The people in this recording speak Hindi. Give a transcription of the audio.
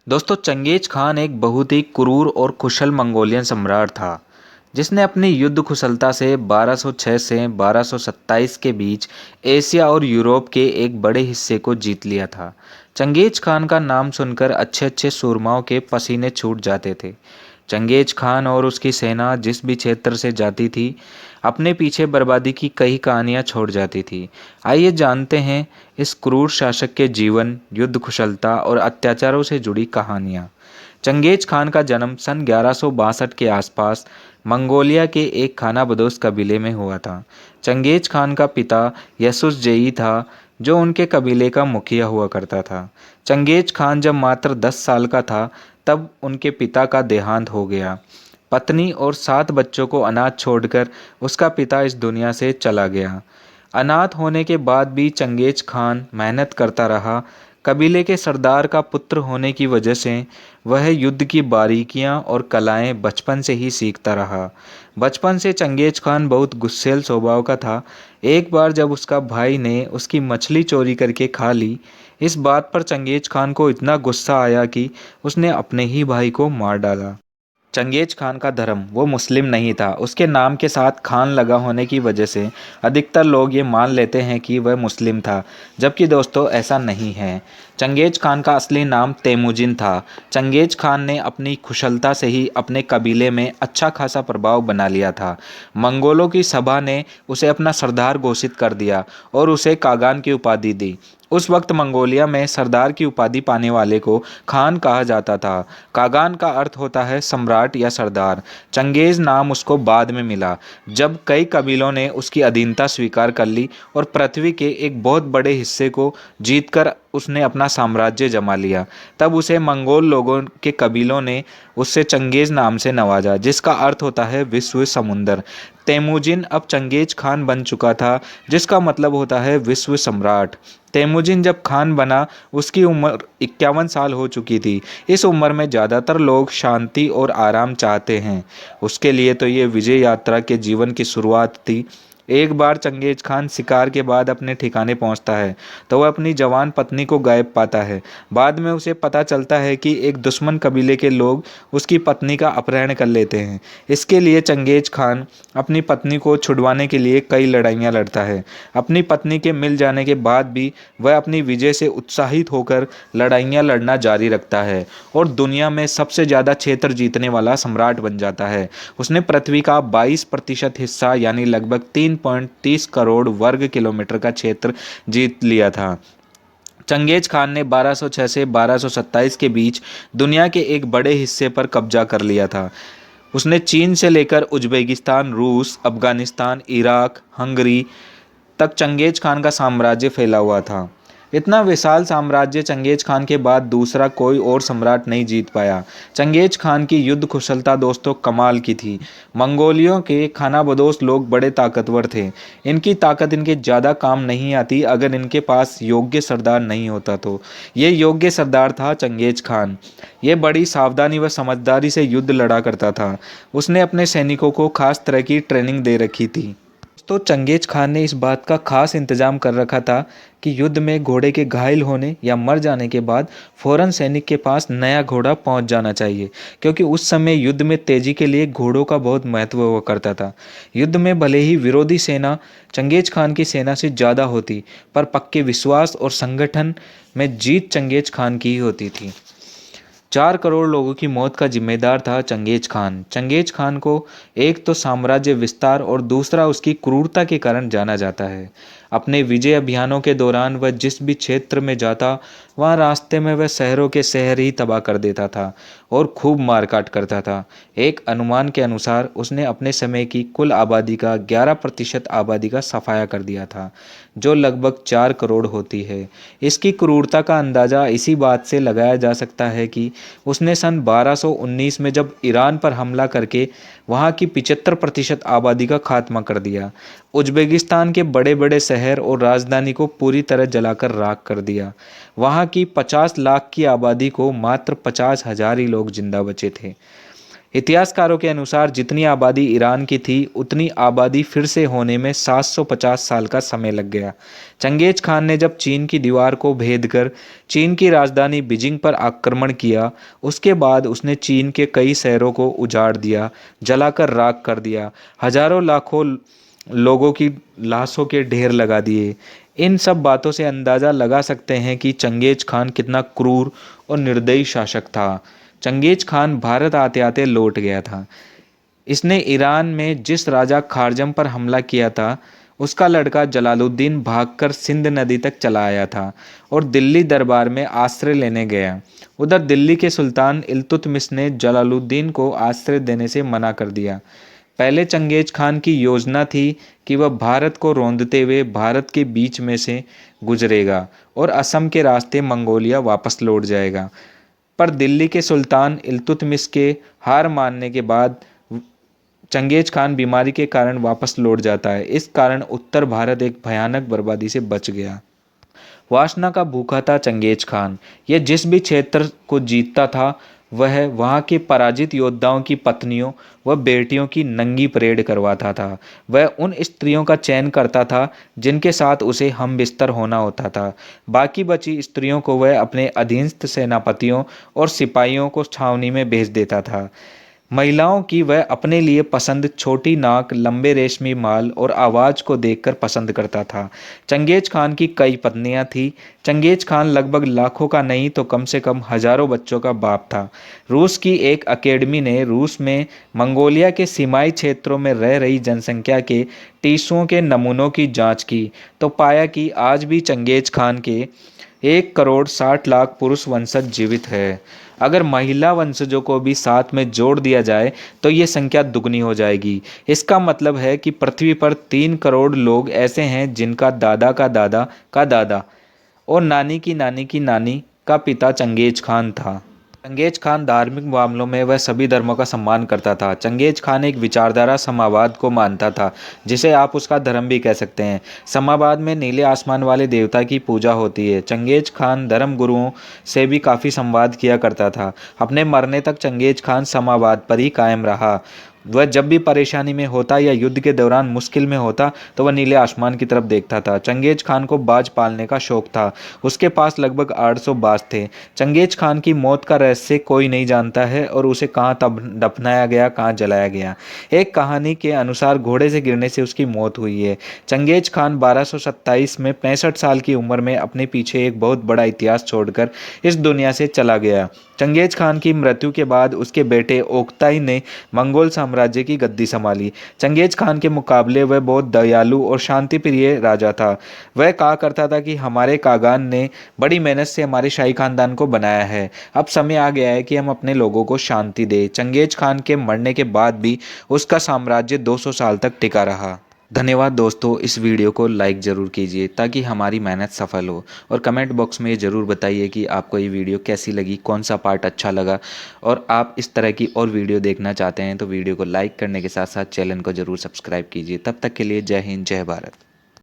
दोस्तों, चंगेज खान एक बहुत ही क्रूर और कुशल मंगोलियन सम्राट था जिसने अपनी युद्ध कुशलता से 1206 से 1227 के बीच एशिया और यूरोप के एक बड़े हिस्से को जीत लिया था। चंगेज खान का नाम सुनकर अच्छे अच्छे सूरमाओं के पसीने छूट जाते थे। चंगेज खान और उसकी सेना जिस भी क्षेत्र से जाती थी, अपने पीछे बर्बादी की कई कहानियां छोड़ जाती थी। आइए जानते हैं इस क्रूर शासक के जीवन, युद्ध कुशलता और अत्याचारों से जुड़ी कहानियां। चंगेज खान का जन्म सन 1162 के आसपास मंगोलिया के एक खानाबदोश कबीले में हुआ था। चंगेज खान का पिता यसुसजेई था, जो उनके कबीले का मुखिया हुआ करता था। चंगेज खान जब मात्र 10 साल का था, तब उनके पिता का देहांत हो गया। पत्नी और 7 बच्चों को अनाथ छोड़कर उसका पिता इस दुनिया से चला गया। अनाथ होने के बाद भी चंगेज खान मेहनत करता रहा। कबीले के सरदार का पुत्र होने की वजह से वह युद्ध की बारीकियां और कलाएं बचपन से ही सीखता रहा। बचपन से चंगेज खान बहुत गुस्सैल स्वभाव का था। एक बार जब उसका भाई ने उसकी मछली चोरी करके खा ली, इस बात पर चंगेज खान को इतना गुस्सा आया कि उसने अपने ही भाई को मार डाला। चंगेज खान का धर्म वो मुस्लिम नहीं था। उसके नाम के साथ खान लगा होने की वजह से अधिकतर लोग ये मान लेते हैं कि वह मुस्लिम था, जबकि दोस्तों ऐसा नहीं है। चंगेज खान का असली नाम तेमुजिन था। चंगेज खान ने अपनी कुशलता से ही अपने कबीले में अच्छा खासा प्रभाव बना लिया था। मंगोलों की सभा ने उसे अपना सरदार घोषित कर दिया और उसे कागान की उपाधि दी। उस वक्त मंगोलिया में सरदार की उपाधि पाने वाले को खान कहा जाता था। कागान का अर्थ होता है सम्राट या सरदार। चंगेज नाम उसको बाद में मिला, जब कई कबीलों ने उसकी अधीनता स्वीकार कर ली और पृथ्वी के एक बहुत बड़े हिस्से को जीतकर उसने अपना साम्राज्य जमा लिया। तब उसे मंगोल लोगों के कबीलों ने उससे चंगेज नाम से नवाजा, जिसका अर्थ होता है विश्व समुंदर। तेमुजिन अब चंगेज खान बन चुका था, जिसका मतलब होता है विश्व सम्राट। तेमुजिन जब खान बना, उसकी उम्र 51 साल हो चुकी थी। इस उम्र में ज़्यादातर लोग शांति और आराम चाहते हैं। उसके लिए तो ये विजय यात्रा के जीवन की शुरुआत थी। एक बार चंगेज खान शिकार के बाद अपने ठिकाने पहुंचता है, तो वह अपनी जवान पत्नी को गायब पाता है। बाद में उसे पता चलता है कि एक दुश्मन कबीले के लोग उसकी पत्नी का अपहरण कर लेते हैं। इसके लिए चंगेज खान अपनी पत्नी को छुड़वाने के लिए कई लड़ाइयाँ लड़ता है। अपनी पत्नी के मिल जाने के बाद भी वह अपनी विजय से उत्साहित होकर लड़ाइयाँ लड़ना जारी रखता है और दुनिया में सबसे ज़्यादा क्षेत्र जीतने वाला सम्राट बन जाता है। उसने पृथ्वी का 22% हिस्सा यानी लगभग 3.30 करोड़ वर्ग किलोमीटर का क्षेत्र जीत लिया था। चंगेज खान ने 1206 से 1227 के बीच दुनिया के एक बड़े हिस्से पर कब्जा कर लिया था। उसने चीन से लेकर उज्बेकिस्तान, रूस, अफगानिस्तान, इराक, हंगरी तक चंगेज खान का साम्राज्य फैला हुआ था। इतना विशाल साम्राज्य चंगेज खान के बाद दूसरा कोई और सम्राट नहीं जीत पाया। चंगेज खान की युद्ध कुशलता दोस्तों कमाल की थी। मंगोलियों के खानाबदोश लोग बड़े ताकतवर थे। इनकी ताकत इनके ज़्यादा काम नहीं आती अगर इनके पास योग्य सरदार नहीं होता तो। ये योग्य सरदार था चंगेज खान। ये बड़ी सावधानी व समझदारी से युद्ध लड़ा करता था। उसने अपने सैनिकों को खास तरह की ट्रेनिंग दे रखी थी। तो चंगेज खान ने इस बात का खास इंतजाम कर रखा था कि युद्ध में घोड़े के घायल होने या मर जाने के बाद फौरन सैनिक के पास नया घोड़ा पहुंच जाना चाहिए, क्योंकि उस समय युद्ध में तेजी के लिए घोड़ों का बहुत महत्व हुआ करता था। युद्ध में भले ही विरोधी सेना चंगेज खान की सेना से ज़्यादा होती, पर पक्के विश्वास और संगठन में जीत चंगेज खान की ही होती थी। 4 करोड़ लोगों की मौत का जिम्मेदार था चंगेज खान। चंगेज खान को एक तो साम्राज्य विस्तार और दूसरा उसकी क्रूरता के कारण जाना जाता है। अपने विजय अभियानों के दौरान वह जिस भी क्षेत्र में जाता, वहाँ रास्ते में वह शहरों के शहर ही तबाह कर देता था और खूब मारकाट करता था। एक अनुमान के अनुसार उसने अपने समय की कुल आबादी का 11% आबादी का सफाया कर दिया था, जो लगभग 4 करोड़ होती है। इसकी क्रूरता का अंदाज़ा इसी बात से लगाया जा सकता है कि उसने सन 1219 में जब ईरान पर हमला करके वहाँ की 75% आबादी का खात्मा कर दिया। उज्बेकिस्तान के बड़े बड़े शहर और राजधानी को पूरी तरह जलाकर राख कर दिया। वहाँ की 50 लाख की आबादी को मात्र 50,000 ही लोग जिंदा बचे थे। इतिहासकारों के अनुसार जितनी आबादी ईरान की थी उतनी आबादी फिर से होने में 750 साल का समय लग गया। चंगेज खान ने जब चीन की दीवार को भेद कर चीन की राजधानी बीजिंग पर आक्रमण किया, उसके बाद उसने चीन के कई शहरों को उजाड़ दिया, जलाकर राख कर दिया, हजारों लाखों लोगों की लाशों के ढेर लगा दिए। इन सब बातों से अंदाज़ा लगा सकते हैं कि चंगेज खान कितना क्रूर और निर्दयी शासक था। चंगेज खान भारत आते आते लौट गया था। इसने ईरान में जिस राजा खारजम पर हमला किया था, उसका लड़का जलालुद्दीन भागकर सिंध नदी तक चला आया था और दिल्ली दरबार में आश्रय लेने गया। उधर दिल्ली के सुल्तान इल्तुतमिश ने जलालुद्दीन को आश्रय देने से मना कर दिया। पहले चंगेज खान की योजना थी कि वह भारत को रौंदते हुए भारत के बीच में से गुजरेगा और असम के रास्ते मंगोलिया वापस लौट जाएगा। पर दिल्ली के सुल्तान इल्तुतमिश के हार मानने के बाद चंगेज खान बीमारी के कारण वापस लौट जाता है। इस कारण उत्तर भारत एक भयानक बर्बादी से बच गया। वासना का भूखा था चंगेज खान। यह जिस भी क्षेत्र को जीतता था, वह वहाँ के पराजित योद्धाओं की पत्नियों व बेटियों की नंगी परेड करवाता था। वह उन स्त्रियों का चयन करता था जिनके साथ उसे हम बिस्तर होना होता था। बाकी बची स्त्रियों को वह अपने अधीनस्थ सेनापतियों और सिपाहियों को छावनी में भेज देता था। महिलाओं की वह अपने लिए पसंद छोटी नाक, लंबे रेशमी बाल और आवाज़ को देखकर पसंद करता था। चंगेज खान की कई पत्नियां थीं। चंगेज खान लगभग लाखों का नहीं तो कम से कम हजारों बच्चों का बाप था। रूस की एक अकेडमी ने रूस में मंगोलिया के सीमाई क्षेत्रों में रह रही जनसंख्या के टिश्यूओं के नमूनों की जांच की तो पाया कि आज भी चंगेज खान के 1,60,00,000 पुरुष वंशज जीवित है। अगर महिला वंशजों को भी साथ में जोड़ दिया जाए तो ये संख्या दुगनी हो जाएगी। इसका मतलब है कि पृथ्वी पर 3 करोड़ लोग ऐसे हैं जिनका दादा का दादा का दादा और नानी की नानी की नानी का पिता चंगेज खान था। चंगेज खान धार्मिक मामलों में वह सभी धर्मों का सम्मान करता था। चंगेज खान एक विचारधारा समावाद को मानता था, जिसे आप उसका धर्म भी कह सकते हैं। समावाद में नीले आसमान वाले देवता की पूजा होती है। चंगेज खान धर्म गुरुओं से भी काफ़ी संवाद किया करता था। अपने मरने तक चंगेज खान समावाद पर ही कायम रहा। वह जब भी परेशानी में होता या युद्ध के दौरान मुश्किल में होता तो वह नीले आसमान की तरफ देखता था। चंगेज खान को बाज पालने का शौक था। उसके पास लगभग 800 बाज थे। चंगेज खान की मौत का रहस्य कोई नहीं जानता है और उसे कहाँ तब दफनाया गया, कहाँ जलाया गया। एक कहानी के अनुसार घोड़े से गिरने से उसकी मौत हुई है। चंगेज खान 1227 में 65 साल की उम्र में अपने पीछे एक बहुत बड़ा इतिहास छोड़कर इस दुनिया से चला गया। चंगेज खान की मृत्यु के बाद उसके बेटे ओक्ताई ने मंगोल साम्राज्य की गद्दी संभाली। चंगेज खान के मुकाबले वह बहुत दयालु और शांतिप्रिय राजा था। वह कहा करता था कि हमारे कागान ने बड़ी मेहनत से हमारे शाही खानदान को बनाया है। अब समय आ गया है कि हम अपने लोगों को शांति दें। चंगेज खान के मरने के बाद भी उसका साम्राज्य 200 साल तक टिका रहा। धन्यवाद दोस्तों, इस वीडियो को लाइक ज़रूर कीजिए ताकि हमारी मेहनत सफल हो और कमेंट बॉक्स में ज़रूर बताइए कि आपको ये वीडियो कैसी लगी, कौन सा पार्ट अच्छा लगा और आप इस तरह की और वीडियो देखना चाहते हैं तो वीडियो को लाइक करने के साथ साथ चैनल को ज़रूर सब्सक्राइब कीजिए। तब तक के लिए जय हिंद, जय भारत।